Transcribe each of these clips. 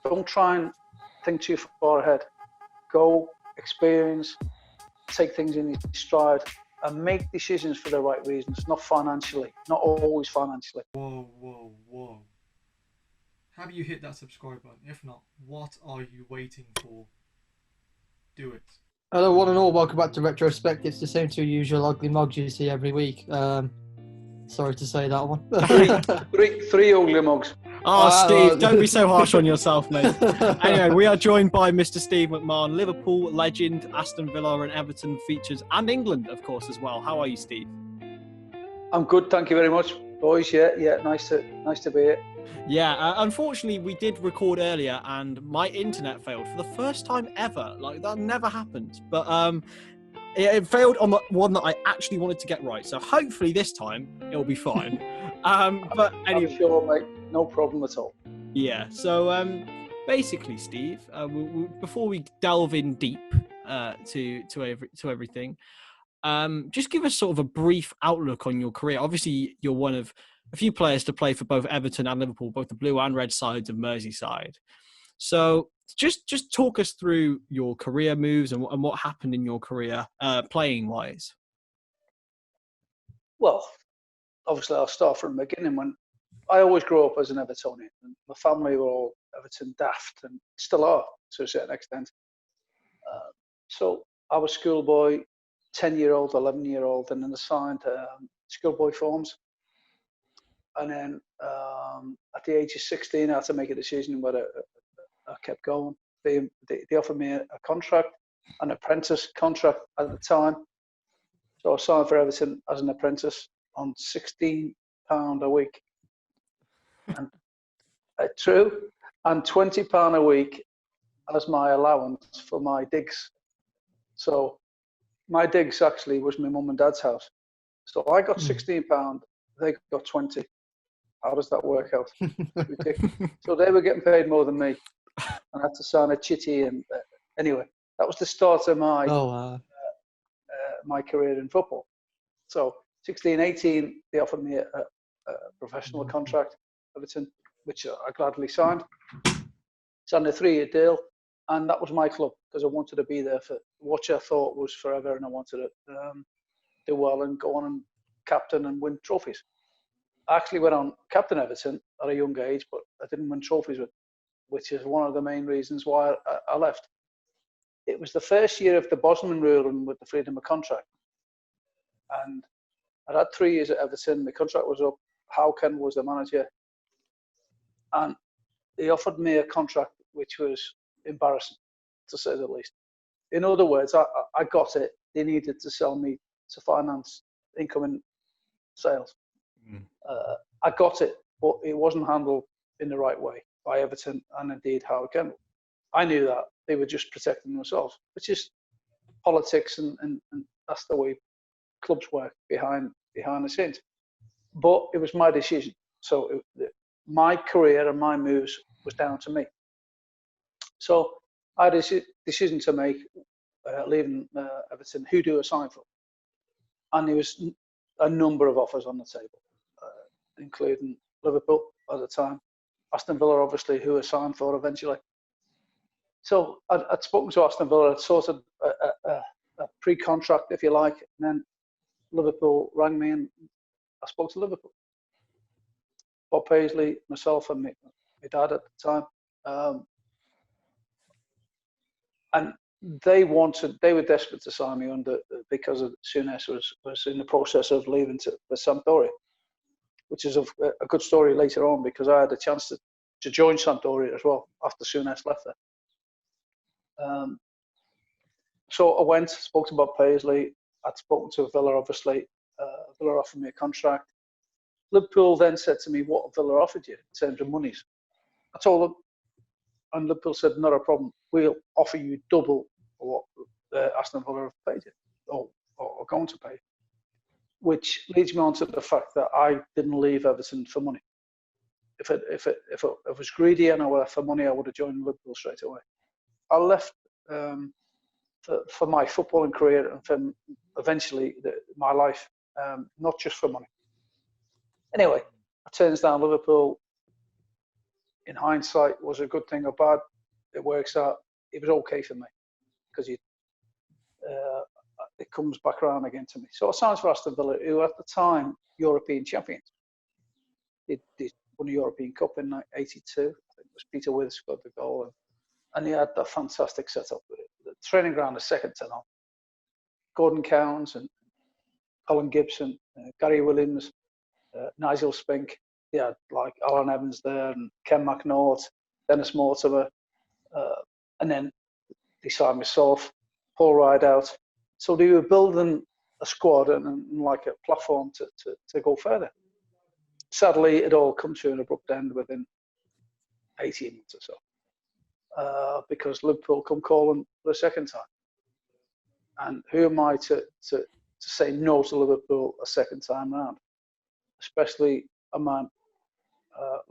Don't try and think too far ahead. Go, experience, take things in your stride, and make decisions for the right reasons, not financially, not always financially. Whoa. Have you hit that subscribe button? If not, what are you waiting for? Do it. Hello, one and all. Welcome back to Retrospective. It's the same two usual ugly mugs you see every week. Sorry to say that one. three ugly mugs. Steve, don't be so harsh on yourself, mate. Anyway, we are joined by Mr. Steve McMahon, Liverpool legend, Aston Villa and Everton features, and England, of course, as well. How are you, Steve? I'm good, thank you very much, boys. Yeah, nice to be here. Yeah, unfortunately, we did record earlier, and my internet failed for the first time ever. Like, that never happened. But it failed on the one that I actually wanted to get right. So hopefully this time it'll be fine. But anyway, I'm sure, mate. No problem at all. Yeah. So basically, Steve, before we delve in deep to everything, just give us sort of a brief outlook on your career. Obviously, you're one of a few players to play for both Everton and Liverpool, both the blue and red sides of Merseyside. So just talk us through your career moves and what happened in your career, playing wise. Well, obviously, I'll start from the beginning. When I always grew up as an Evertonian, and my family were all Everton daft, and still are to a certain extent. So I was schoolboy, 10-year-old, 11-year-old, and then assigned schoolboy forms. And then at the age of 16, I had to make a decision whether I kept going. They offered me a contract, an apprentice contract at the time. So I signed for Everton as an apprentice on £16 a week. And true, and £20 a week as my allowance for my digs. So my digs actually was my mum and dad's house. So I got £16, they got 20. How does that work out? Ridiculous. So they were getting paid more than me, and I had to sign a chitty. And anyway, that was the start of my my career in football. So 16, 18, they offered me a professional contract, Everton, which I gladly signed. Signed a 3-year deal, and that was my club because I wanted to be there for what I thought was forever, and I wanted to do well and go on and captain and win trophies. I actually went on captain Everton at a young age, but I didn't win trophies with, which is one of the main reasons why I left. It was the first year of the Bosman rule and with the freedom of contract. And I had 3 years at Everton. The contract was up. Howken was the manager. And he offered me a contract which was embarrassing, to say the least. In other words, I got it. They needed to sell me to finance incoming sales. I got it, but it wasn't handled in the right way by Everton and indeed Howken. I knew that they were just protecting themselves, which is politics, and that's the way clubs work behind the scenes. But it was my decision, so my career and my moves was down to me. So I had a decision to make, leaving Everton. Who do I sign for? And there was a number of offers on the table, including Liverpool at the time, Aston Villa, obviously, who I signed for eventually. So I'd spoken to Aston Villa, I'd sorted a pre-contract, if you like, and then Liverpool rang me and I spoke to Liverpool. Bob Paisley, myself, and my dad at the time. And they were desperate to sign me under because Souness was in the process of leaving for Sampdoria, which is a good story later on because I had a chance to join Sampdoria as well after Souness left there. So I went, spoke to Bob Paisley. I'd spoken to Villa, obviously. Villa offered me a contract. Liverpool then said to me, what have Villa offered you in terms of monies? I told them, and Liverpool said, not a problem. We'll offer you double what Aston Villa have paid you, or are going to pay. Which leads me on to the fact that I didn't leave Everton for money. If I was greedy and I were for money, I would have joined Liverpool straight away. I left for my footballing career and for eventually my life, not just for money. Anyway, I turns down Liverpool. in hindsight, was a good thing or bad. It works out. It was okay for me because it comes back around again to me. So I signed for Aston Villa, who at the time European champions. They won the European Cup in '82. I think it was Peter Withers scored the goal, and he had that fantastic setup with it. The training ground is second to none. Gordon Cowns and Colin Gibson, Gary Williams, Nigel Spink. They had like Alan Evans there and Ken McNaught, Dennis Mortimer, and then they signed myself, Paul Rideout. So they were building a squad and like a platform to go further. Sadly, it all comes to an abrupt end within 18 months or so, because Liverpool come calling for a second time. And who am I to say no to Liverpool a second time round? Especially a man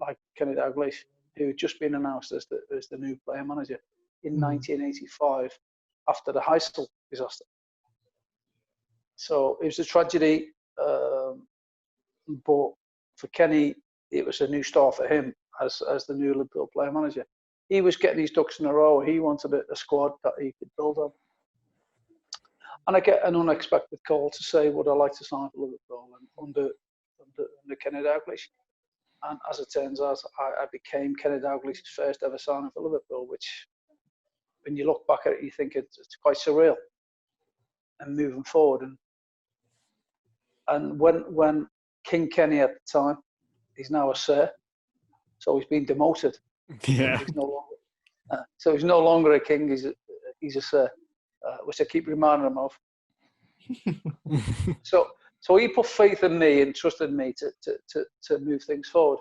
like Kenny Dalglish, who had just been announced as the new player manager in 1985 after the Heysel disaster. So it was a tragedy, but for Kenny, it was a new start for him as the new Liverpool player manager. He was getting his ducks in a row. He wanted a squad that he could build on. And I get an unexpected call to say, would I like to sign for Liverpool under Kenny Dalglish? And as it turns out, I became Kenny Dalglish's first ever signing for Liverpool, which, when you look back at it, you think it's quite surreal. And moving forward, and when King Kenny at the time, he's now a Sir, so he's been demoted. Yeah. He's no longer, so he's no longer a king. He's a Sir, which I keep reminding him of. So he put faith in me and trusted me to move things forward.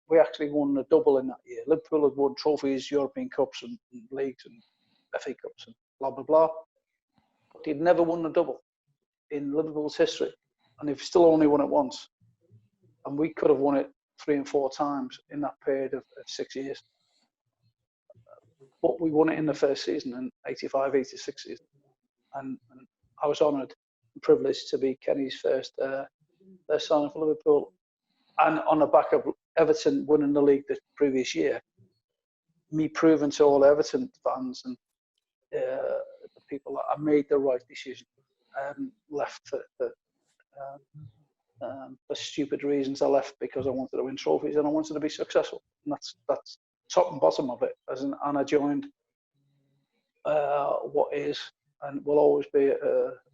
We actually won a double in that year. Liverpool had won trophies, European Cups and leagues and FA Cups and blah, blah, blah. But he'd never won a double in Liverpool's history. And they've still only won it once. And we could have won it 3 and 4 times in that period of 6 years. But we won it in the first season, in 85, 86 season. And I was honoured and privileged to be Kenny's first signing for Liverpool. And on the back of Everton winning the league the previous year, me proving to all Everton fans and the people that I made the right decision. I hadn't left for stupid reasons. I left because I wanted to win trophies and I wanted to be successful. And that's top and bottom of it. And I joined what is and will always be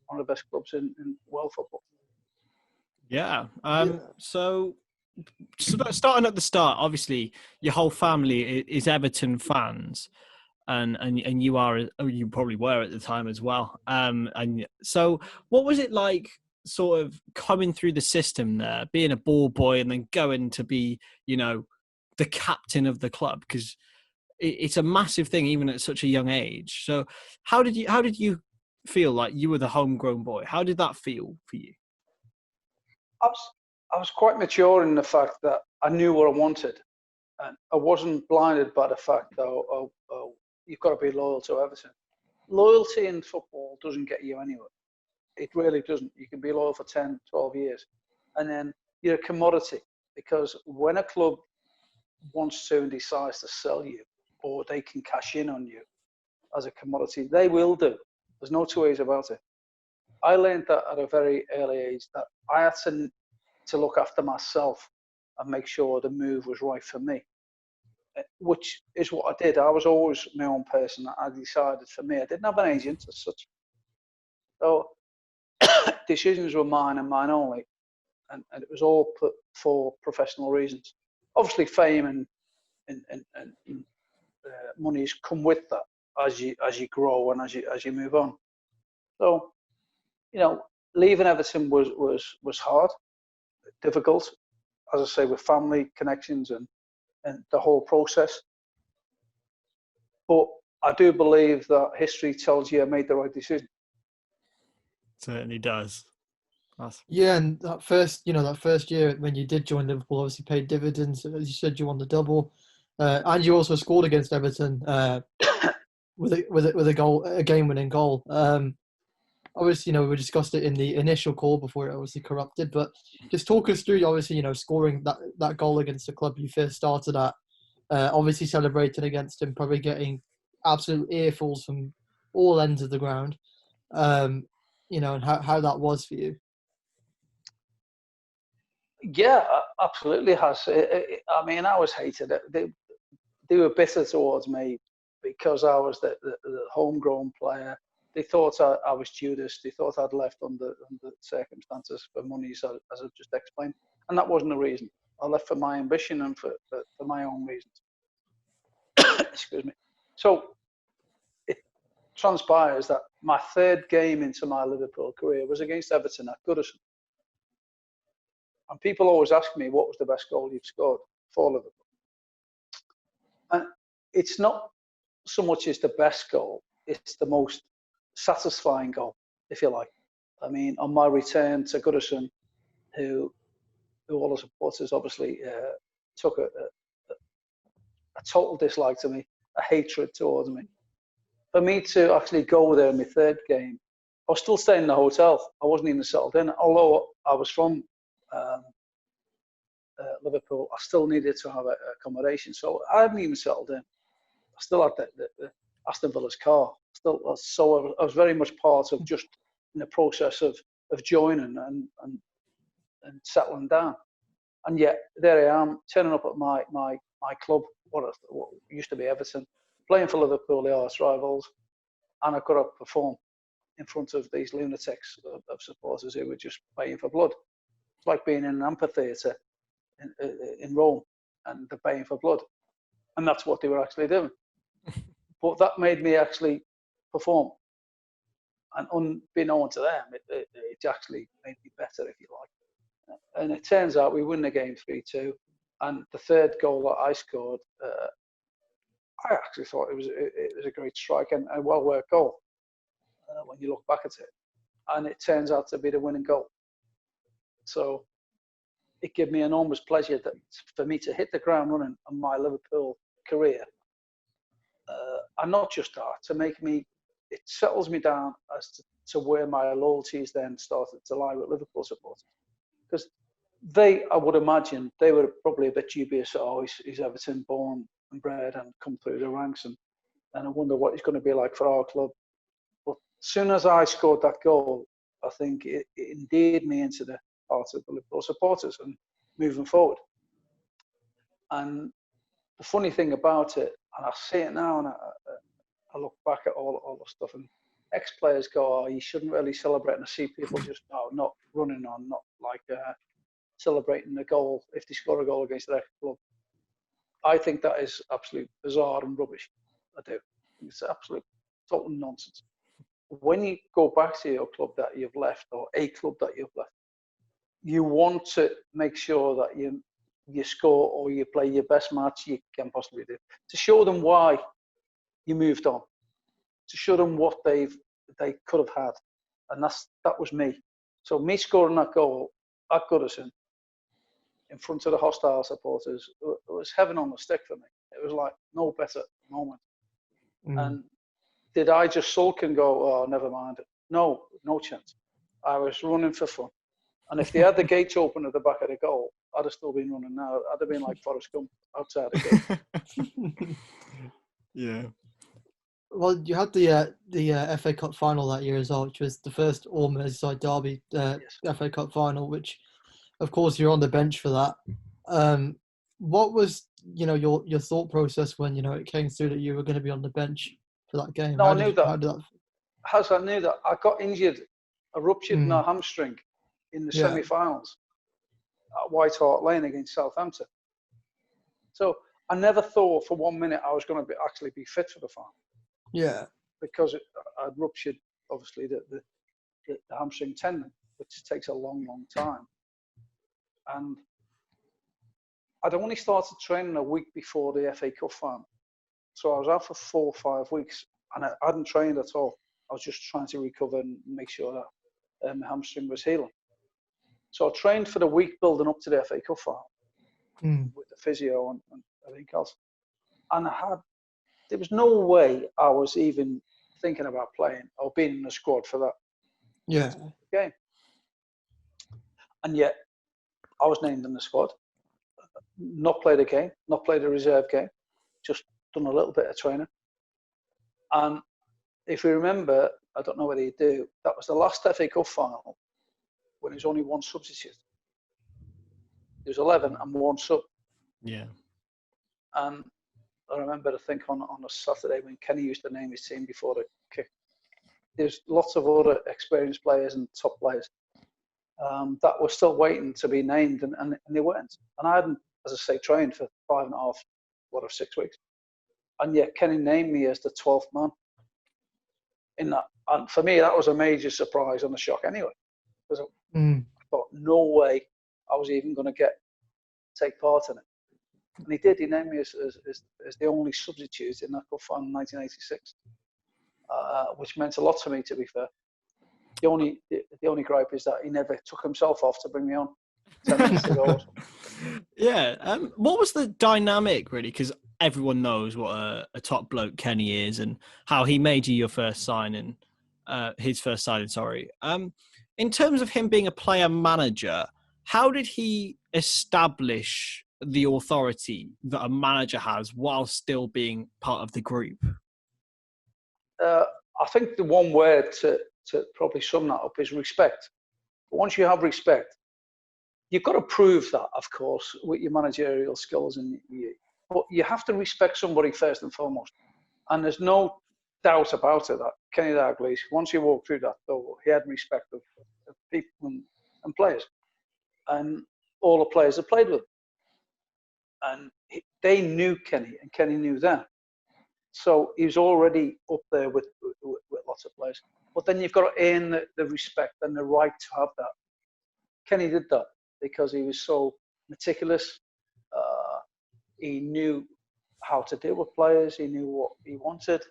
one of the best clubs in world football. Yeah. So starting at the start, obviously your whole family is Everton fans, and you probably were at the time as well. And so what was it like, sort of coming through the system there, being a ball boy and then going to be, the captain of the club? Because it's a massive thing even at such a young age. So how did you feel like you were the homegrown boy? How did that feel for you? I was quite mature in the fact that I knew what I wanted, and I wasn't blinded by the fact that you've got to be loyal to Everton. Loyalty in football doesn't get you anywhere. It really doesn't. You can be loyal for 10, 12 years, and then you're a commodity, because when a club wants to and decides to sell you, or they can cash in on you as a commodity, they will do. There's no two ways about it. I learned that at a very early age, that I had to look after myself and make sure the move was right for me, which is what I did. I was always my own person. I decided for me. I didn't have an agent as such. So decisions were mine and mine only. And it was all put for professional reasons. Obviously, fame and monies come with that as you grow and as you move on. So, leaving Everton was hard, difficult, as I say, with family connections and the whole process. But I do believe that history tells you I made the right decision. Certainly does. Yeah, and that first year when you did join Liverpool, obviously paid dividends. As you said, you won the double, and you also scored against Everton with a game-winning goal. Obviously, we discussed it in the initial call before it obviously corrupted. But just talk us through, obviously, scoring that goal against the club you first started at. Obviously celebrating against him, probably getting absolute earfuls from all ends of the ground. You know, and how that was for you. Yeah, absolutely has. I mean, I was hated. They were bitter towards me because I was the homegrown player. They thought I was Judas. They thought I'd left under circumstances for money, as I've just explained. And that wasn't the reason. I left for my ambition and for my own reasons. Excuse me. So it transpires that my third game into my Liverpool career was against Everton at Goodison. And people always ask me, what was the best goal you've scored for Liverpool? And it's not so much as the best goal, it's the most satisfying goal, if you like. I mean, on my return to Goodison, who all the supporters obviously took a total dislike to me, a hatred towards me. For me to actually go there in my third game, I was still staying in the hotel. I wasn't even settled in. Although I was from Liverpool, I still needed to have accommodation. So I hadn't even settled in. I still had the Aston Villa's car. So I was very much part of just in the process of joining and settling down. And yet there I am, turning up at my club, what used to be Everton, playing for Liverpool, the arch rivals, and I've got to perform in front of these lunatics of supporters who were just paying for blood. It's like being in an amphitheatre in Rome, and they're paying for blood. And that's what they were actually doing. But that made me actually perform. And unbeknown to them, it actually made me better, if you like. And it turns out we win the game 3-2. And the third goal that I scored, I actually thought it was a great strike and a well-worked goal when you look back at it. And it turns out to be the winning goal. So it gave me enormous pleasure for me to hit the ground running on my Liverpool career. And not just that, to make me, it settles me down as to where my loyalties then started to lie with Liverpool supporters. Because I would imagine, they were probably a bit dubious. Oh, he's Everton born and bred and come through the ranks, and I wonder what he's going to be like for our club. But as soon as I scored that goal, I think it endeared me into the heart of the Liverpool supporters and moving forward. And the funny thing about it, and I see it now, and I look back at all the stuff, and ex-players go, oh, you shouldn't really celebrate. And I see people just not running on, not like celebrating the goal if they score a goal against their club. I think that is absolute bizarre and rubbish. I do. It's absolute total nonsense. When you go back to your club that you've left, or a club that you've left, you want to make sure that you score or you play your best match you can possibly do, to show them why you moved on, to show them what they could have had. And that was me. So me scoring that goal at Goodison in front of the hostile supporters, it was heaven on a stick for me. It was like no better moment. And did I just sulk and go, oh, never mind it? No chance. I was running for fun. And if they had the gates open at the back of the goal, I'd have still been running now. I'd have been like Forrest Gump outside the gate. Yeah. Well, you had the FA Cup final that year as well, which was the first all Merseyside derby Yes. FA Cup final, which, of course, you're on the bench for that. What was your thought process when it came through that you were going to be on the bench for that game? No, I knew that. I knew that. I got injured. I ruptured my hamstring in the semi-finals at White Hart Lane against Southampton. So I never thought for 1 minute I was going to actually be fit for the final. Yeah. Because I'd ruptured, obviously, the hamstring tendon, which takes a long, long time. And I'd only started training a week before the FA Cup final. So I was out for 4 or 5 weeks, and I hadn't trained at all. I was just trying to recover and make sure that my hamstring was healing. So I trained for the week building up to the FA Cup final with the physio and everything else. And there was no way I was even thinking about playing or being in the squad for that game. And yet I was named in the squad, not played a game, not played a reserve game. just done a little bit of training. And if you remember, I don't know whether you do, that was the last FA Cup final when there was only one substitute. There was 11 and one sub. Yeah. And I remember, I think on a Saturday when Kenny used to name his team before the kick, there's lots of other experienced players and top players that were still waiting to be named, and they weren't. And I hadn't, as I say, trained for 6 weeks. And yet Kenny named me as the 12th man in that. And for me, that was a major surprise and a shock anyway. Because I thought, no way I was even going to take part in it. And he did. He named me as the only substitute in that cup final in 1986, which meant a lot to me, to be fair. The only gripe is that he never took himself off to bring me on 10 minutes ago. Yeah. What was the dynamic, really? Because everyone knows what a top bloke Kenny is and how he made you your first signing, his first signing, sorry. In terms of him being a player manager, how did he establish the authority that a manager has while still being part of the group? I think the one word to probably sum that up is respect. But once you have respect, you've got to prove that, of course, with your managerial skills, but you have to respect somebody first and foremost. And there's no doubt about it that Kenny Dalglish, once he walked through that door, he had respect of people and players, and all the players that played with him. And they knew Kenny, and Kenny knew them. So he was already up there with lots of players. But then you've got to earn the respect and the right to have that. Kenny did that because he was so meticulous. He knew how to deal with players. He knew what he wanted.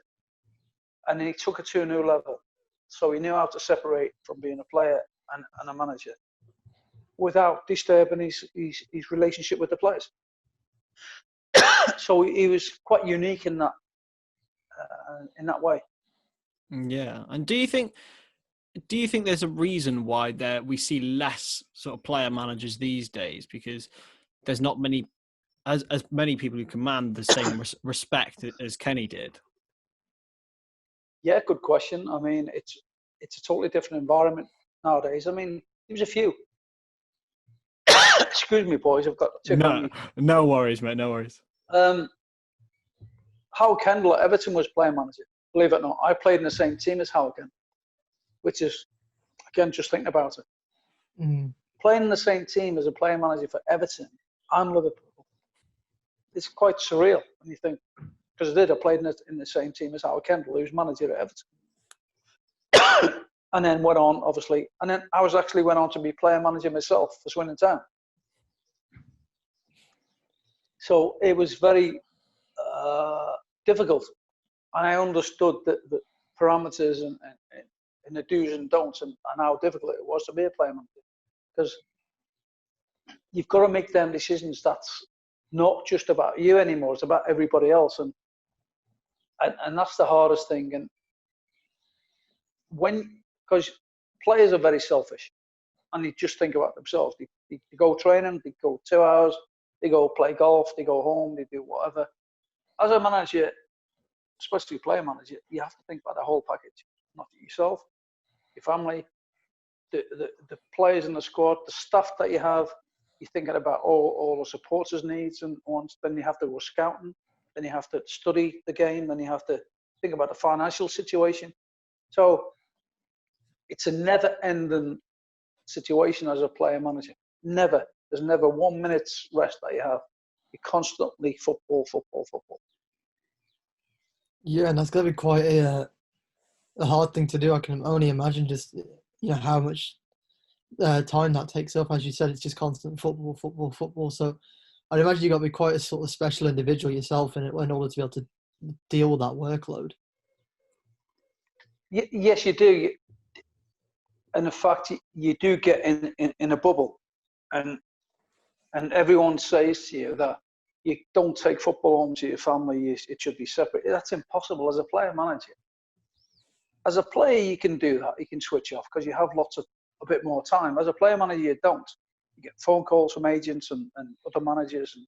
And he took it to a new level. So he knew how to separate from being a player and a manager without disturbing his relationship with the players. So he was quite unique in that way. Yeah. And do you think there's a reason why we see less sort of player managers these days? Because there's not many, as many people who command the same respect as Kenny did. Yeah, good question. I mean, it's a totally different environment nowadays. I mean, there was a few. Excuse me, boys. I've got to check on me. No worries, mate. No worries. Howard Kendall at Everton was player manager. Believe it or not, I played in the same team as Howard Kendall, which is, again, just thinking about it. Playing in the same team as a player manager for Everton and Liverpool, it's quite surreal when you think, because I played in the same team as Howard Kendall, who was manager at Everton. And then went on, obviously, and then I went on to be player manager myself for Swindon Town. So it was very difficult, and I understood the parameters and the do's and don'ts and how difficult it was to be a player manager, because you've got to make them decisions. That's not just about you anymore; it's about everybody else, and that's the hardest thing. And because players are very selfish, and they just think about themselves. They go training, they go 2 hours, they go play golf, they go home, they do whatever. As a manager, especially player manager, you have to think about the whole package, not yourself, your family, the players in the squad, the staff that you have. You're thinking about all the supporters' needs and wants. Then you have to go scouting. Then you have to study the game. Then you have to think about the financial situation. So it's a never-ending situation as a player manager. Never. There's never 1 minute's rest that you have. You're constantly football. Yeah, and that's going to be quite a hard thing to do. I can only imagine just how much time that takes up. As you said, it's just constant football. So I'd imagine you've got to be quite a sort of special individual yourself in order to be able to deal with that workload. Yes, you do. And in fact, you do get in a bubble, and everyone says to you that you don't take football home to your family. It should be separate. That's impossible as a player manager. As a player, you can do that. You can switch off because you have a bit more time. As a player manager, you don't. You get phone calls from agents and other managers, and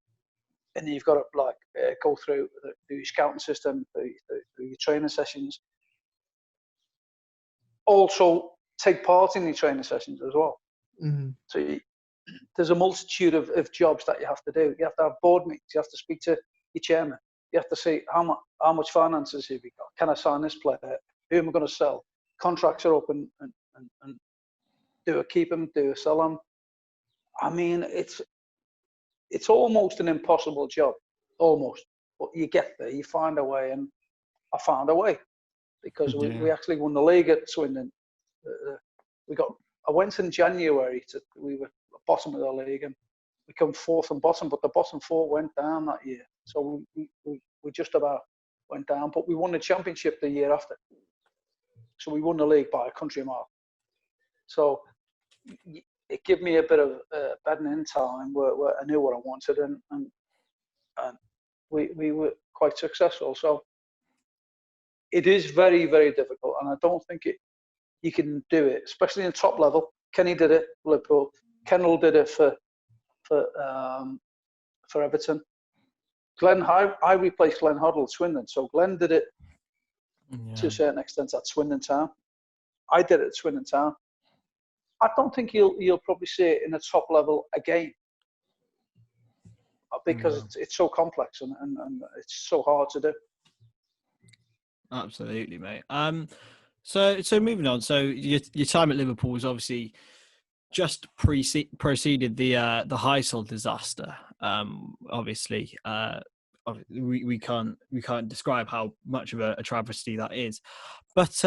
and you've got to go through your scouting system, through your training sessions. Also, take part in your training sessions as well. Mm-hmm. So there's a multitude of jobs that you have to do. You have to have board meetings. You have to speak to your chairman. You have to see how much finances have you got. Can I sign this player? Who am I going to sell? Contracts are up and do I keep them? Do I sell them? I mean, it's almost an impossible job, almost. But you get there, you find a way, and I found a way because we actually won the league at Swindon. I went in January we were bottom of the league and we come fourth and bottom, but the bottom four went down that year. So we just about went down, but we won the championship the year after. So we won the league by a country mile. So it gave me a bit of bedding in time where I knew what I wanted, and we were quite successful. So it is very, very difficult, and I don't think you can do it, especially in top level. Kenny did it, Liverpool. Kendall did it for Everton. I replaced Glenn Hoddle at Swindon, so Glenn did it to a certain extent at Swindon Town. I did it at Swindon Town. I don't think you'll probably see it in a top level again because it's so complex and it's so hard to do. Absolutely, mate. So moving on. So your time at Liverpool was obviously just preceded the Heysel disaster. Obviously, we can't describe how much of a travesty that is. But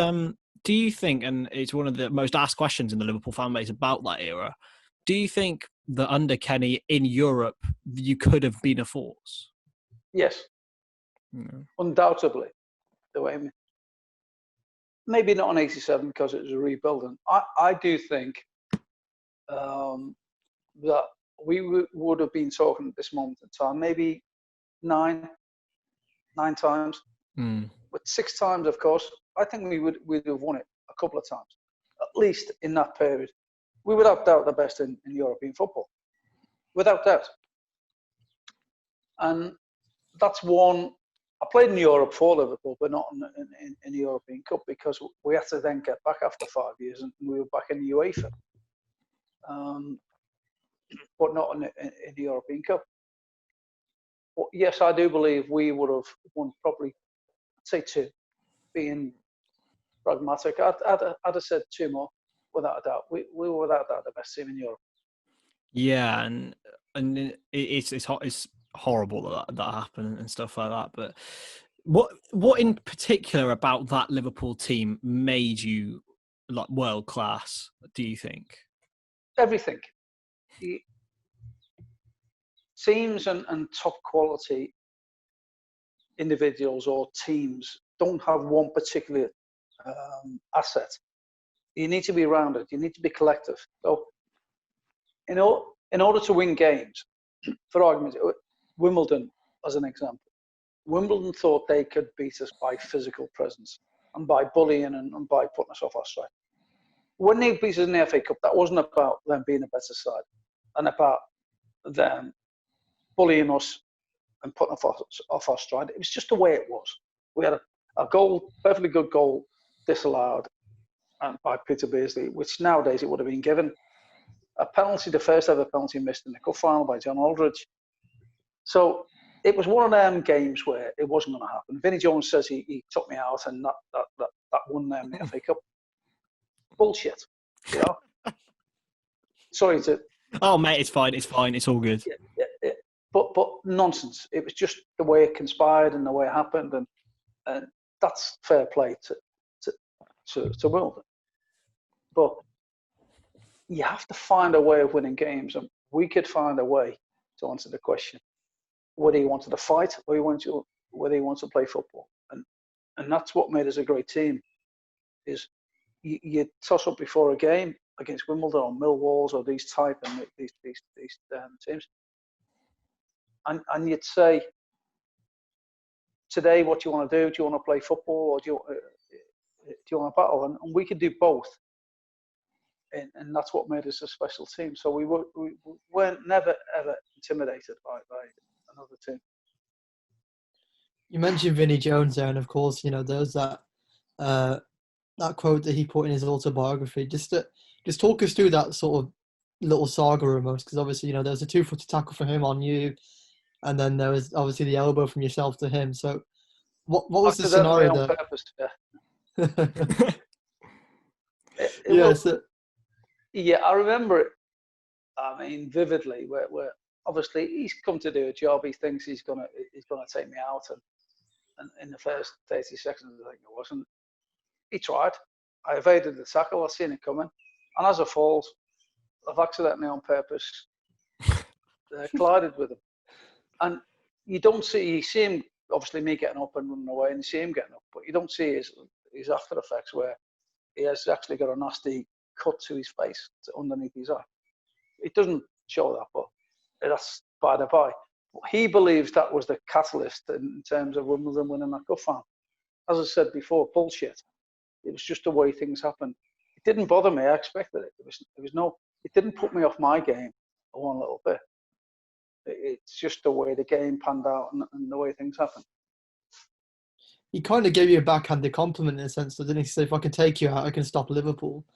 do you think, and it's one of the most asked questions in the Liverpool fan base about that era, do you think that under Kenny in Europe you could have been a force? Yes, undoubtedly. The way, maybe not in '87 because it was a rebuilding. I do think that we would have been talking at this moment in time, maybe nine times, but 6 times, of course. I think we'd have won it a couple of times, at least in that period. We without doubt the best in European football, without doubt. And that's one. I played in Europe for Liverpool, but not in the European Cup because we had to then get back after 5 years, and we were back in the UEFA, but not in the European Cup. But yes, I do believe we would have won probably, I'd say 2, being pragmatic. I'd have said 2 more, without a doubt. We were without doubt the best team in Europe. Yeah, and it's horrible that happened and stuff like that. But what in particular about that Liverpool team made you like world class? Do you think? Everything. Teams and top quality individuals or teams don't have one particular asset. You need to be rounded. You need to be collective. So, in order to win games, for argument, Wimbledon as an example, Wimbledon thought they could beat us by physical presence and by bullying and by putting us off our stride. When they beat us in the FA Cup, that wasn't about them being a better side and about them bullying us and putting us off our stride. It was just the way it was. We had a goal, perfectly good goal, disallowed by Peter Beardsley, which nowadays it would have been given. A penalty, the first ever penalty missed in the cup final by John Aldridge. So it was one of them games where it wasn't going to happen. Vinnie Jones says he took me out and that won them the FA Cup. Bullshit, you know. Sorry to. Oh mate, it's fine. It's all good. Yeah. But nonsense. It was just the way it conspired and the way it happened, and that's fair play to Wimbledon. But you have to find a way of winning games, and we could find a way to answer the question whether he wanted to fight or whether he wants to play football, and that's what made us a great team. Is you toss up before a game against Wimbledon or Millwall or these type and these teams, and you'd say, today, what do you want to do? Do you want to play football or do you want to battle? And we could do both, and that's what made us a special team. So we weren't never ever intimidated by another team. You mentioned Vinnie Jones there, and of course, there's that that quote that he put in his autobiography. Just talk us through that sort of little saga almost, because obviously, there was a 2-footed tackle for him on you, and then there was obviously the elbow from yourself to him. So, what was the scenario on there? purpose, yeah. I remember it. I mean, vividly. Where obviously he's come to do a job. He thinks he's gonna take me out, and in the first 30 seconds, I think it wasn't. He tried. I evaded the tackle. I seen it coming, and as I fall, I've accidentally on purpose collided with him. And you see him, obviously me getting up and running away, and you see him getting up, but you don't see his after effects where he has actually got a nasty cut to his face underneath his eye. It doesn't show that, but that's by the by. He believes that was the catalyst in terms of Wimbledon winning that cup final. As I said before, bullshit. It was just the way things happened. It didn't bother me. I expected it. It didn't put me off my game one little bit. It's just the way the game panned out and the way things happen. He kind of gave you a backhanded compliment in a sense, didn't he? He said, if I can take you out, I can stop Liverpool.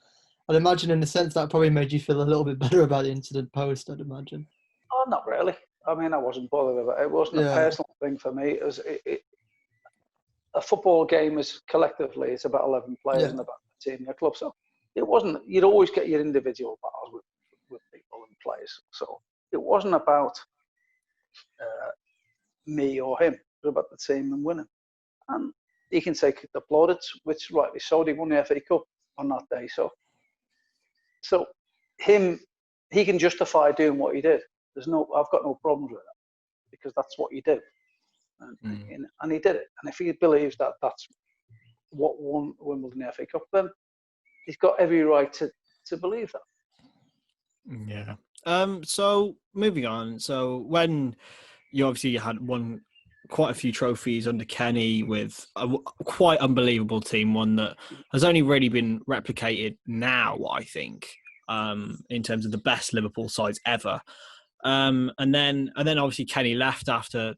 I'd imagine in a sense that probably made you feel a little bit better about the incident post, I'd imagine. Oh, not really. I mean, I wasn't bothered about it. It wasn't a personal thing for me. A football game is collectively, it's about 11 players and about the team and the club. So it wasn't, you'd always get your individual battles with people and players. So it wasn't about me or him. It was about the team and winning. And he can take the plaudits, which rightly so. He won the FA Cup on that day. So he can justify doing what he did. I've got no problems with that because that's what you do. And he did it. And if he believes that that's what won Wimbledon the FA Cup, then he's got every right to believe that. Yeah. So moving on. So when you obviously had won quite a few trophies under Kenny with a quite unbelievable team, one that has only really been replicated now, I think, in terms of the best Liverpool sides ever. And then obviously Kenny left after.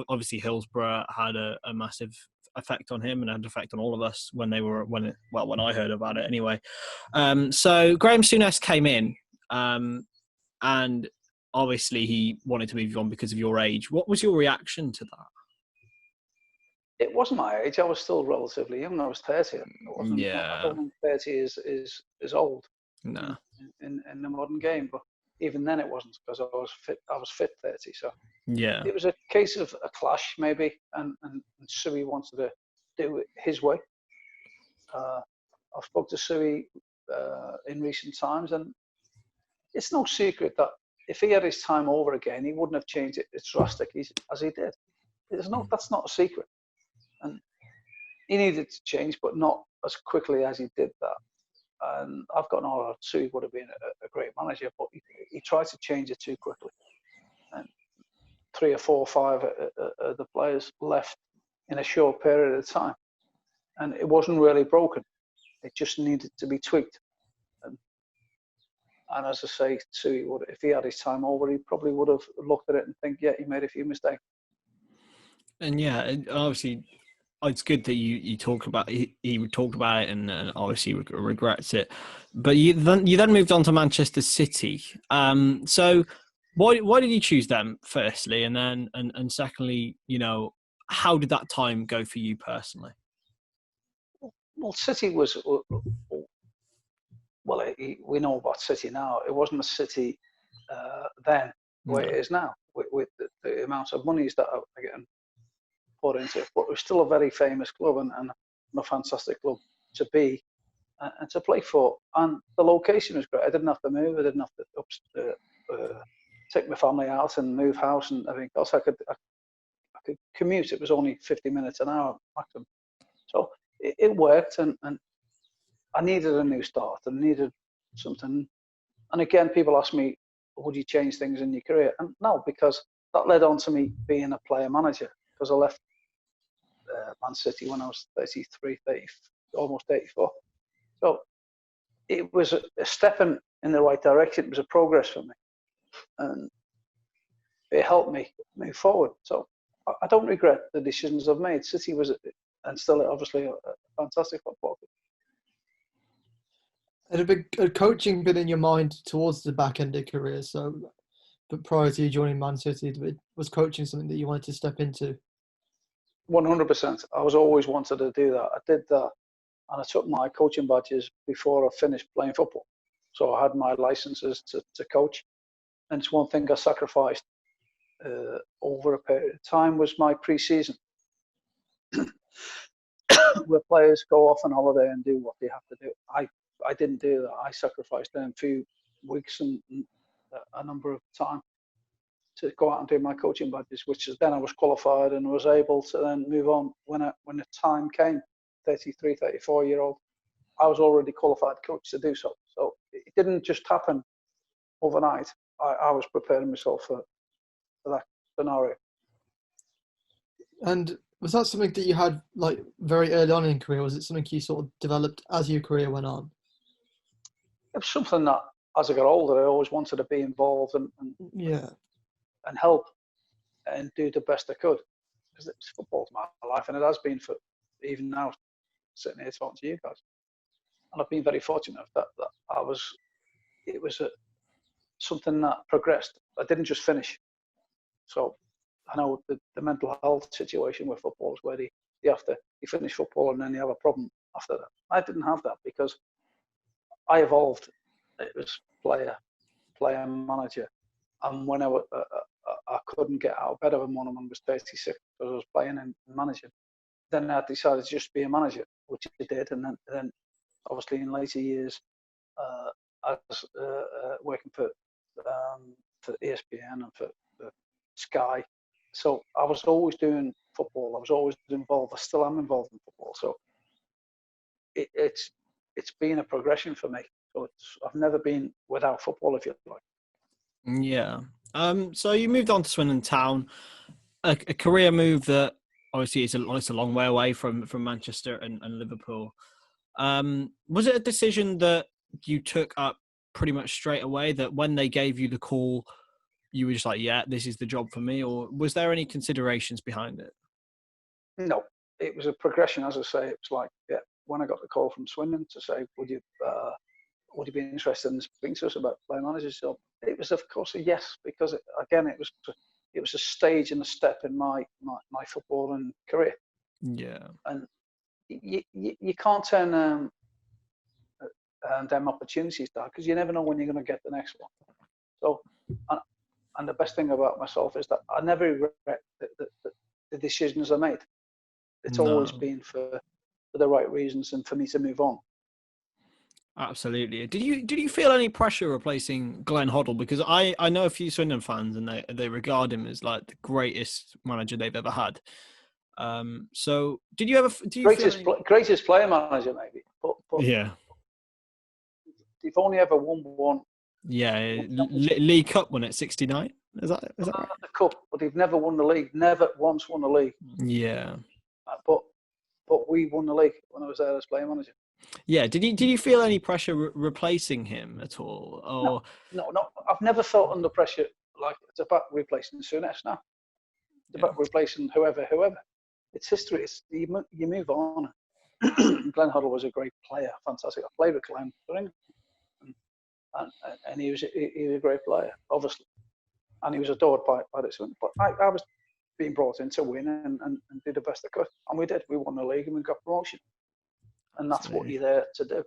Obviously Hillsborough had a massive effect on him and had an effect on all of us when I heard about it anyway. So Graham Souness came in, and obviously he wanted to move you on because of your age. What was your reaction to that? It wasn't my age. I was still relatively young. I was 30. I don't think 30 is old. No. In the modern game, but even then it wasn't because I was fit 30. So yeah, it was a case of a clash maybe, and Suey wanted to do it his way. I've spoke to Suey in recent times, and it's no secret that if he had his time over again, he wouldn't have changed it as drastic as he did. That's not a secret, and he needed to change, but not as quickly as he did that. And I've got no doubt Suey would have been a great manager, but he tried to change it too quickly. And 3 or 4 or 5 of the players left in a short period of time. And it wasn't really broken. It just needed to be tweaked. And as I say, Suey would, if he had his time over, he probably would have looked at it and think, yeah, he made a few mistakes. And obviously, it's good that you talk about he talked about it and obviously regrets it. But you then moved on to Manchester City. So why did you choose them firstly, and then and secondly, how did that time go for you personally? Well, City was we know about City now. It wasn't a City then the way it is now with the amount of monies that are getting put into it, but it was still a very famous club and a fantastic club to be and to play for. And the location was great. I didn't have to move. I didn't have to take my family out and move house and everything else. I could commute. It was only 50 minutes an hour maximum. So it worked, and I needed a new start and needed something. And again, people ask me, would you change things in your career? And no, because that led on to me being a player manager, because I left Man City when I was 33, almost 34. So it was a step in the right direction. It was a progress for me. And it helped me move forward. So I don't regret the decisions I've made. City was, and still obviously, a fantastic football club. Had coaching been in your mind towards the back end of your career? So, but prior to you joining Man City, was coaching something that you wanted to step into? 100%. I was always wanted to do that. I did that, and I took my coaching badges before I finished playing football. So I had my licenses to coach, and it's one thing I sacrificed over a period of time was my pre-season, where players go off on holiday and do what they have to do. I didn't do that. I sacrificed them a few weeks and a number of time to go out and do my coaching badges, which is then I was qualified and was able to then move on when the time came. 33, 34-year-old, I was already qualified coach to do so. So it didn't just happen overnight. I was preparing myself for that scenario. And was that something that you had like very early on in your career? Was it something you sort of developed as your career went on? It was something that, as I got older, I always wanted to be involved and help and do the best I could, because football's my life, and it has been for even now, sitting here talking to you guys. And I've been very fortunate that it was something that progressed. I didn't just finish. So I know the mental health situation with football is where you finish football and then you have a problem after that. I didn't have that because I evolved. It was player, manager, and when I couldn't get out of bed every morning when I was 36 because I was playing and managing. Then I decided to just be a manager, which I did, and then obviously in later years, I was working for ESPN and for Sky. So I was always doing football. I was always involved. I still am involved in football. So it's been a progression for me. So I've never been without football, if you like. Yeah. So you moved on to Swindon Town, a career move that obviously it's a long way away from Manchester and Liverpool. Was it a decision that you took up pretty much straight away, that when they gave you the call, you were just like, yeah, this is the job for me? Or was there any considerations behind it? No, it was a progression. As I say, it was like, yeah, when I got the call from Swindon to say, would you be interested in speaking to us about player manager's job? It was, of course, a yes, because it was a stage and a step in my footballing career. Yeah. And you can't turn them opportunities down, because you never know when you're going to get the next one. So, and the best thing about myself is that I never regret the decisions I made. It's always been for the right reasons and for me to move on. Absolutely. Did you feel any pressure replacing Glenn Hoddle? Because I know a few Swindon fans and they regard him as like the greatest manager they've ever had. So did you greatest player manager maybe? But yeah, they've only ever won one. Yeah, League Cup won at 69. Is that right? The cup, but they've never won the league. Never once won the league. Yeah. But we won the league when I was there as player manager. Yeah. Did you feel any pressure replacing him at all? Or no. I've never felt under pressure. Like it's about replacing Stonadge now. It's about replacing whoever. It's history. You move on. Glenn Hoddle was a great player, fantastic. I played with Glenn for England, and he was a great player, obviously, and he was adored by the Swindon. But I was being brought in to win and do the best I could, and we did. We won the league and we got promotion, and that's what you're there to do.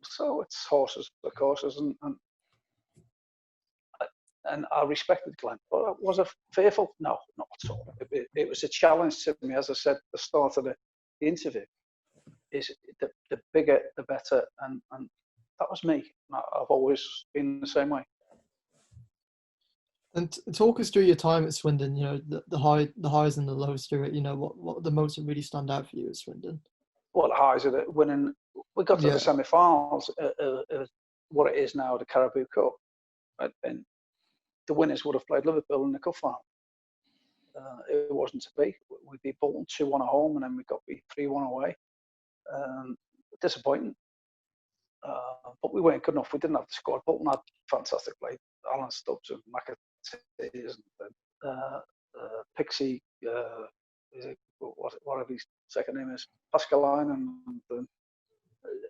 So it's horses for courses, and I respected Glenn. But was I fearful? No, not at all. It was a challenge to me, as I said at the start of the interview. Is the bigger the better, and that was me. I've always been the same way. And talk us through your time at Swindon. You know, the highs and the lows through it. You know, what the moments that really stand out for you at Swindon? Well, the highs of it, winning. We got to the semi-finals of what it is now, the Carabao Cup, and the winners would have played Liverpool in the cup final. It wasn't to be. We beat Bolton 2-1 at home, and then we got beat 3-1 away. Disappointing. But we weren't good enough. We didn't have the squad. Bolton had fantastic play. Alan Stubbs and cities, Pixie, whatever his second name is, Pascaline, and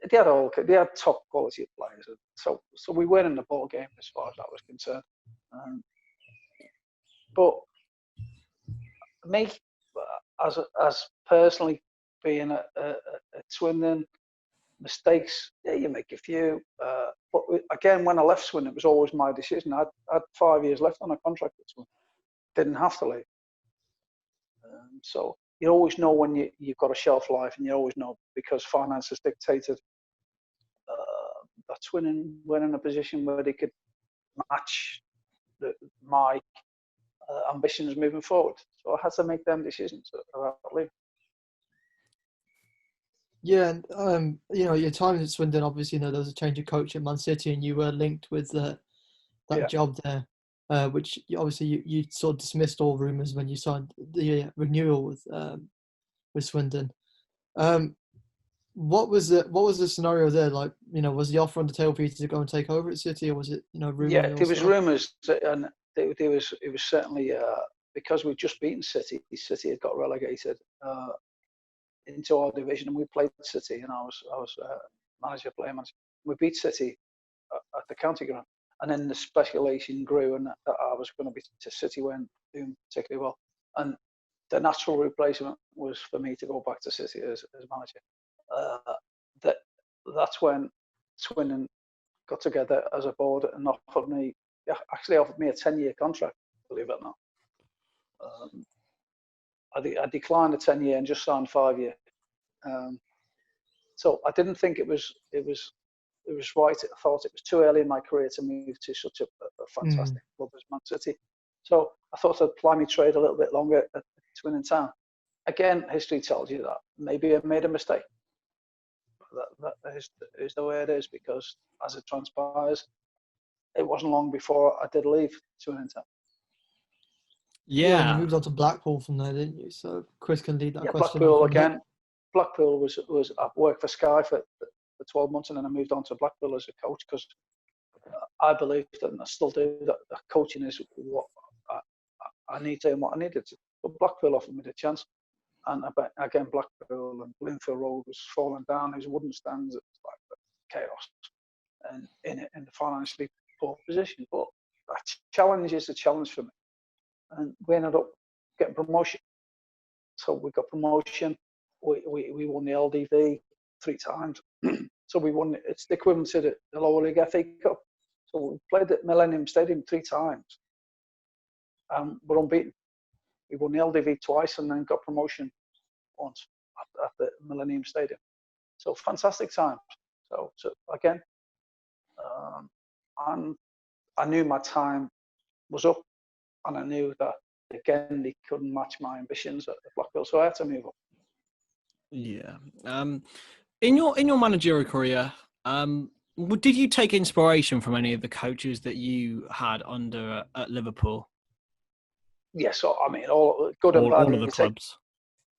they had top quality players. So we weren't in the ball game as far as that was concerned. But me, as personally being at Swindon, mistakes, yeah, you make a few. But again, when I left Swindon, it was always my decision. I had 5 years left on a contract with Swindon. Didn't have to leave. So you always know when you've got a shelf life, and you always know because finances dictated that Swindon were in a position where they could match my ambitions moving forward. So I had to make them decisions about leaving. Yeah, and your time at Swindon, obviously, there was a change of coach at Man City, and you were linked with that job there, which obviously you sort of dismissed all rumours when you signed the renewal with Swindon. What was the scenario there? Like, was the offer on the table for you to go and take over at City, or was it rumours? Yeah, there was rumours, and it was certainly because we'd just beaten City. City had got relegated into our division, and we played City, and I was player manager. We beat City at the county ground, and then the speculation grew, and that I was going to be to City weren't doing particularly well, and the natural replacement was for me to go back to City as manager. That's when Swindon got together as a board and offered me a 10-year contract, believe it or not. I declined a 10-year and just signed 5-year. So I didn't think it was right. I thought it was too early in my career to move to such a fantastic club as Man City. So I thought I'd ply my trade a little bit longer at Swindon Town. Again, history tells you that maybe I made a mistake. That is the way it is, because as it transpires, it wasn't long before I did leave Swindon Town. Yeah, and you moved on to Blackpool from there, didn't you? So Chris can lead that question. Blackpool again. Blackpool was I worked for Sky for 12 months, and then I moved on to Blackpool as a coach, because I believed, and I still do, that coaching is what I need to and what I needed to. But Blackpool offered me the chance, and again, Blackpool and Bloomfield Road was falling down. These wooden stands, it was like chaos, and in the financially poor position. But a challenge is a challenge for me. And we ended up getting promotion. So we got promotion. We won the LDV 3 times. So we won. It's the equivalent to the lower league FA Cup. So we played at Millennium Stadium 3 times. We're unbeaten. We won the LDV twice and then got promotion once at the Millennium Stadium. So fantastic times. So again, and I knew my time was up. And I knew that, again, they couldn't match my ambitions at Blackpool, so I had to move on. Yeah. In your managerial career, did you take inspiration from any of the coaches that you had under at Liverpool? Yes, so, I mean, all good and bad. All of the clubs.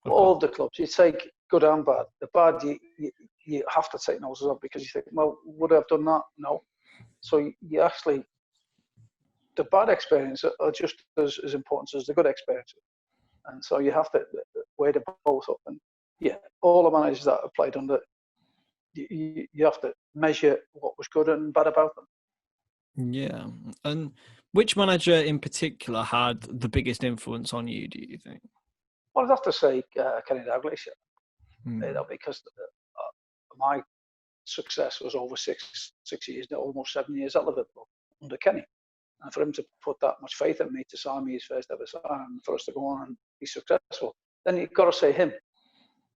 All of the clubs. You take good and bad. The bad, you have to take notice of, because you think, well, would I have done that? No. So you actually... The bad experiences are just as important as the good experiences. And so you have to weigh them both up. And yeah, all the managers that have played under, you have to measure what was good and bad about them. Yeah. And which manager in particular had the biggest influence on you, do you think? Well, I'd have to say Kenny Dalglish, because my success was over six years, almost 7 years at Liverpool under Kenny. And for him to put that much faith in me to sign me his first ever sign, and for us to go on and be successful, then you've got to say him.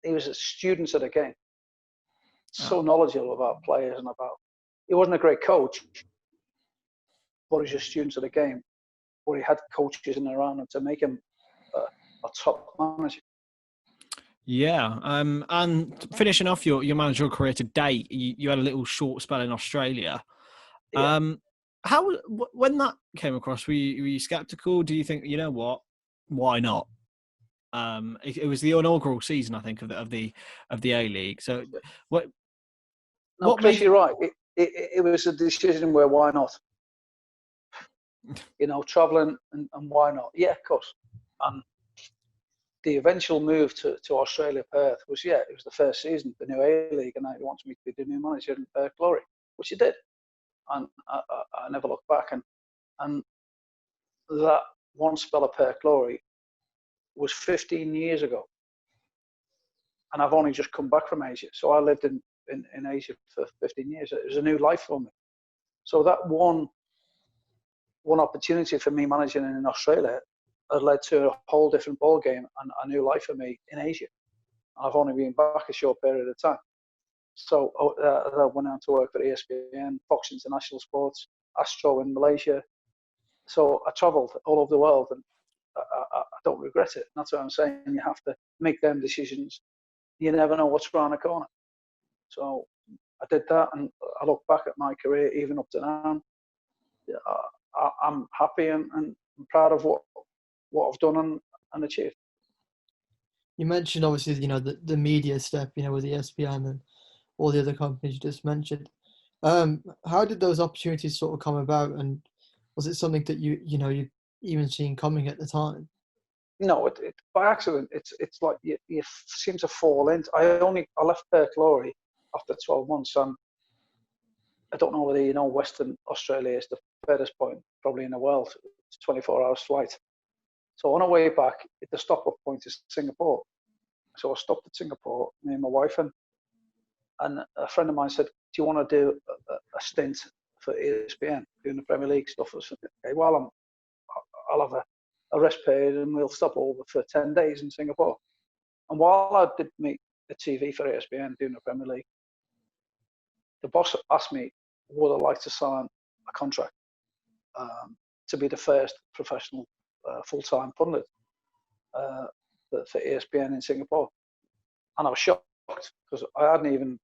He was a student of the game, so knowledgeable about players and about. He wasn't a great coach, but he's a student of the game. But he had coaches in and around him to make him a top manager. Yeah, and finishing off your managerial career to date, you had a little short spell in Australia. Yeah. When that came across, were you skeptical? Do you think, you know what, why not? It was the inaugural season, I think, of the A League. So what? No, Chris, you're right. It was a decision where why not? traveling and why not? Yeah, of course. And the eventual move to Australia, Perth, was it was the first season, the new A-League, and he wanted me to be the new manager in Perth Glory, which he did. And I never looked back. And that one spell of Perth Glory was 15 years ago. And I've only just come back from Asia. So I lived in Asia for 15 years. It was a new life for me. So that one opportunity for me managing in Australia had led to a whole different ball game and a new life for me in Asia. I've only been back a short period of time. So I went on to work for ESPN, Fox International Sports, Astro in Malaysia. So I travelled all over the world, and I don't regret it. That's what I'm saying. You have to make them decisions. You never know what's around the corner. So I did that, and I look back at my career, even up to now. I'm happy and proud of what I've done and achieved. You mentioned obviously, the media step, with ESPN and all the other companies you just mentioned. How did those opportunities sort of come about, and was it something that you even seen coming at the time? No, it by accident. It's like you seem to fall into. I left Perth Glory after 12 months, and I don't know whether Western Australia is the furthest point probably in the world. It's 24 hours flight. So on our way back, the stop-off point is Singapore. So I stopped at Singapore, me and my wife, and a friend of mine said, "Do you want to do a stint for ESPN doing the Premier League stuff?" I said, "Okay, well, I'll have a rest period and we'll stop over for 10 days in Singapore." And while I did meet the TV for ESPN doing the Premier League, the boss asked me, would I like to sign a contract to be the first professional full-time pundit for ESPN in Singapore. And I was shocked because I hadn't even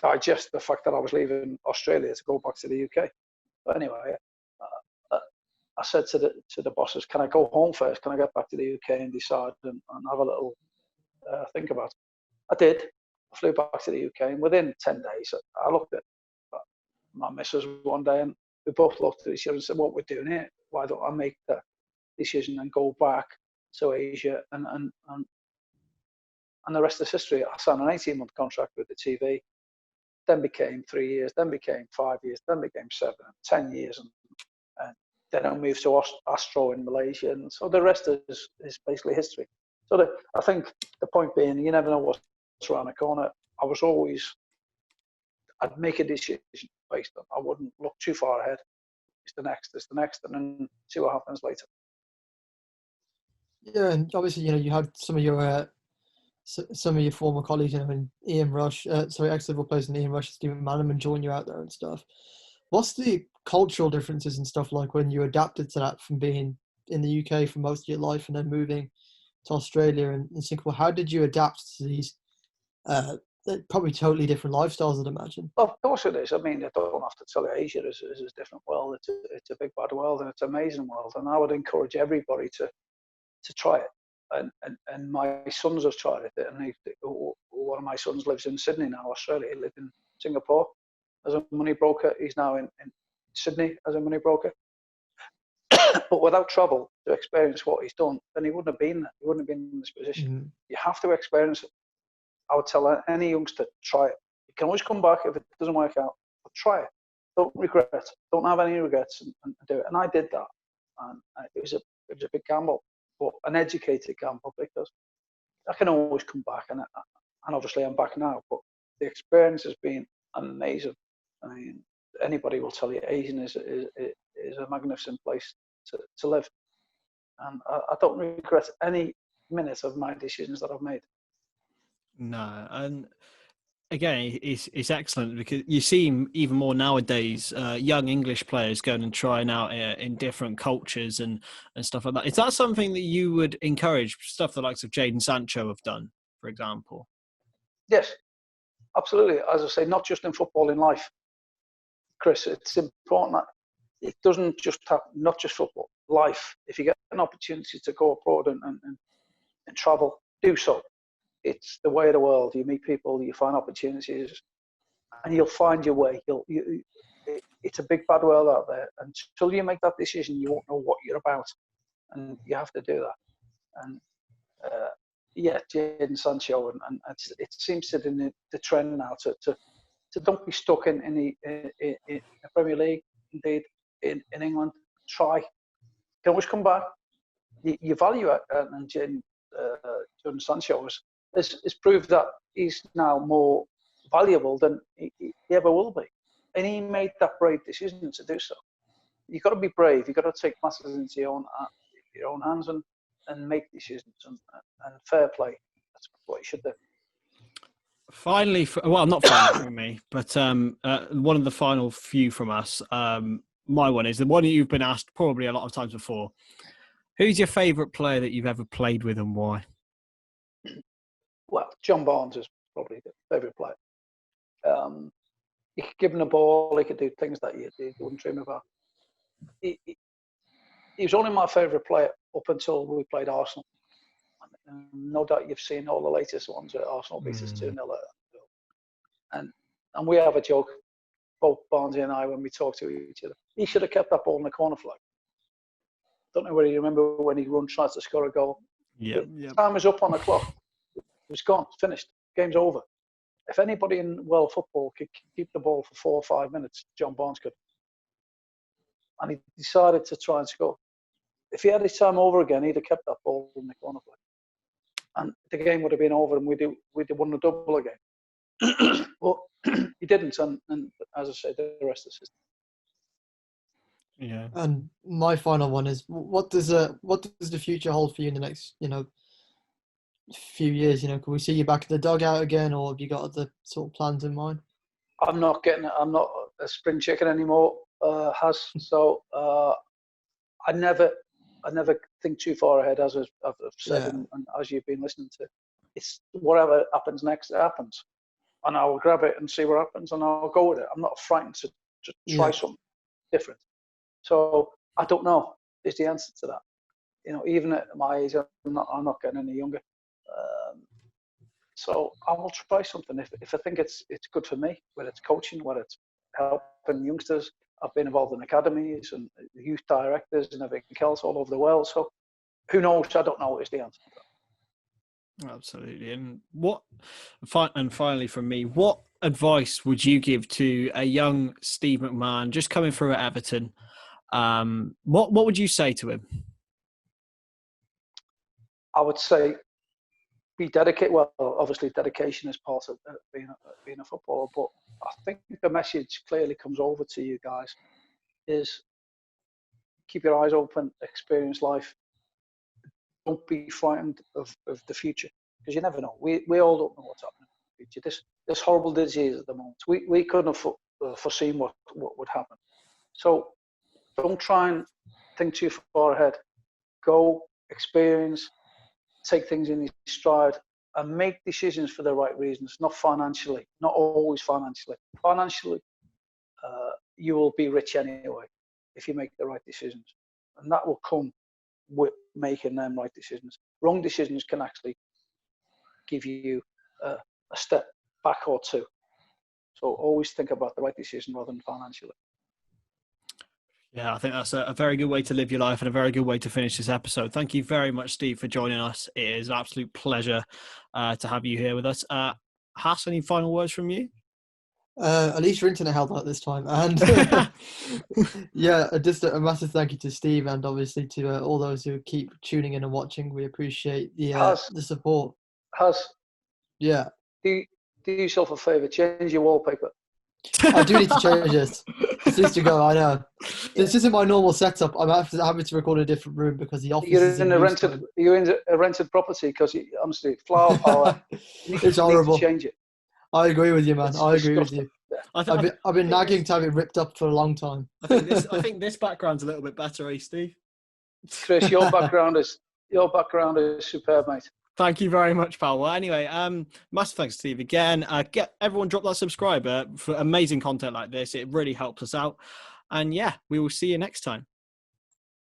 digested the fact that I was leaving Australia to go back to the UK. But anyway, I said to the bosses, "Can I go home first? Can I get back to the UK and decide and have a little think about it?" I did. I flew back to the UK, and within 10 days, I looked at my missus one day, and we both looked at each other and said, "What we're doing here? Why don't I make the decision and go back to Asia?" And the rest is history. I signed an 18-month contract with the TV, then became 3 years, then became 5 years, then became 7, 10 years, and then I moved to Astro in Malaysia, and so the rest is basically history. So I think the point being, you never know what's around the corner. I'd make a decision based on, I wouldn't look too far ahead. It's the next, and then see what happens later. Yeah, and obviously, you had some of your former colleagues, and Ian Rush, ex-Liverpool players, and Ian Rush, Stephen Manaman join you out there and stuff. What's the cultural differences and stuff like when you adapted to that from being in the UK for most of your life and then moving to Australia and Singapore? How did you adapt to these probably totally different lifestyles, I'd imagine? Well, of course it is. I mean, I don't have to tell you, Asia is a different world. It's a big bad world, and it's an amazing world. And I would encourage everybody to try it. And my sons have tried it. And one of my sons lives in Sydney now, Australia. He lived in Singapore as a money broker. He's now in Sydney as a money broker. But without travel to experience what he's done, then he wouldn't have been there. He wouldn't have been in this position. Mm-hmm. You have to experience it. I would tell any youngster, try it. You can always come back if it doesn't work out, but try it. Don't regret. Don't have any regrets and do it. And I did that. And it was a big gamble, but an educated gamble, because I can always come back. And obviously I'm back now, but the experience has been amazing. I mean, anybody will tell you Asian is a magnificent place to live. And I don't regret any minute of my decisions that I've made. No, and again, it's excellent because you see even more nowadays young English players going and trying out in different cultures and stuff like that. Is that something that you would encourage? Stuff the likes of Jadon Sancho have done, for example. Yes, absolutely. As I say, not just in football, in life, Chris. It's important that it doesn't just happen. Not just football, life. If you get an opportunity to go abroad and travel, do so. It's the way of the world. You meet people, you find opportunities, and you'll find your way. it's a big bad world out there. Until you make that decision, you won't know what you're about, and you have to do that. And Jadon Sancho, and it seems to be the trend now to don't be stuck in the Premier League. Indeed, in England, try. You can always come back. You value it, and Jadon Sancho has proved that he's now more valuable than he ever will be. And he made that brave decision to do so. You've got to be brave. You've got to take matters into your own hands and make decisions and fair play. That's what you should do. Finally, not finally from me, but one of the final few from us. My one is the one that you've been asked probably a lot of times before. Who's your favourite player that you've ever played with and why? Well, John Barnes is probably the favourite player. You could give him the ball, he could do things that you wouldn't dream about. He was only my favourite player up until we played Arsenal. And no doubt you've seen all the latest ones where Arsenal beat us 2-0. And we have a joke, both Barnsley and I, when we talk to each other. He should have kept that ball in the corner flag. Don't know whether you remember when he tries to score a goal. Yeah. Time is up on the clock. It was gone, finished, game's over. If anybody in world football could keep the ball for 4 or 5 minutes, John Barnes could. And he decided to try and score. If he had his time over again, he'd have kept that ball in the corner flag. And the game would have been over and we'd have won the double again. But he didn't, and as I said, the rest is history. Yeah. And my final one is: what does the future hold for you in the next few years? Can we see you back in the dugout again, or have you got other sort of plans in mind? I'm not a spring chicken anymore, so I never think too far ahead, as I've said, and as you've been listening to. It's whatever happens next, it happens, and I'll grab it and see what happens, and I'll go with it. I'm not frightened to try something different. So I don't know is the answer to that. Even at my age, I'm not getting any younger. So I will try something if I think it's good for me, whether it's coaching, whether it's helping youngsters. I've been involved in academies and youth directors and everything else all over the world. So who knows? I don't know is the answer to that. Absolutely. And finally from me, what advice would you give to a young Steve McMahon just coming through at Everton? What would you say to him? I would say be dedicated. Well, obviously dedication is part of being a footballer, but I think the message clearly comes over to you guys is keep your eyes open, experience life. Don't be frightened of the future, because you never know. We all don't know what's happening in the future. This horrible disease at the moment, we couldn't have foreseen what would happen. So don't try and think too far ahead. Go, experience, take things in your stride, and make decisions for the right reasons, not financially, not always financially. Financially, you will be rich anyway if you make the right decisions. And that will come with making them right decisions. Wrong decisions can actually give you a step back or two. So always think about the right decision rather than financially. Yeah, I think that's a very good way to live your life and a very good way to finish this episode. Thank you very much, Steve, for joining us. It is an absolute pleasure to have you here with us. Hass, any final words from you? At least your internet held out this time. And yeah, just a massive thank you to Steve and obviously to all those who keep tuning in and watching. We appreciate the support. Yeah. Do yourself a favour, change your wallpaper. I do need to change this. This needs to go, I know. This isn't my normal setup. I'm having to record in a different room because the office is in You're in a rented property because, honestly, flower power, it's horrible. Need to change it. I agree with you, man. I agree with you. I've been nagging to have it ripped up for a long time. I think this background's a little bit better, eh, Steve? Chris, your background is superb, mate. Thank you very much, pal. Well, anyway, massive thanks, Steve, again. Everyone drop that subscribe for amazing content like this. It really helps us out. And yeah, we will see you next time.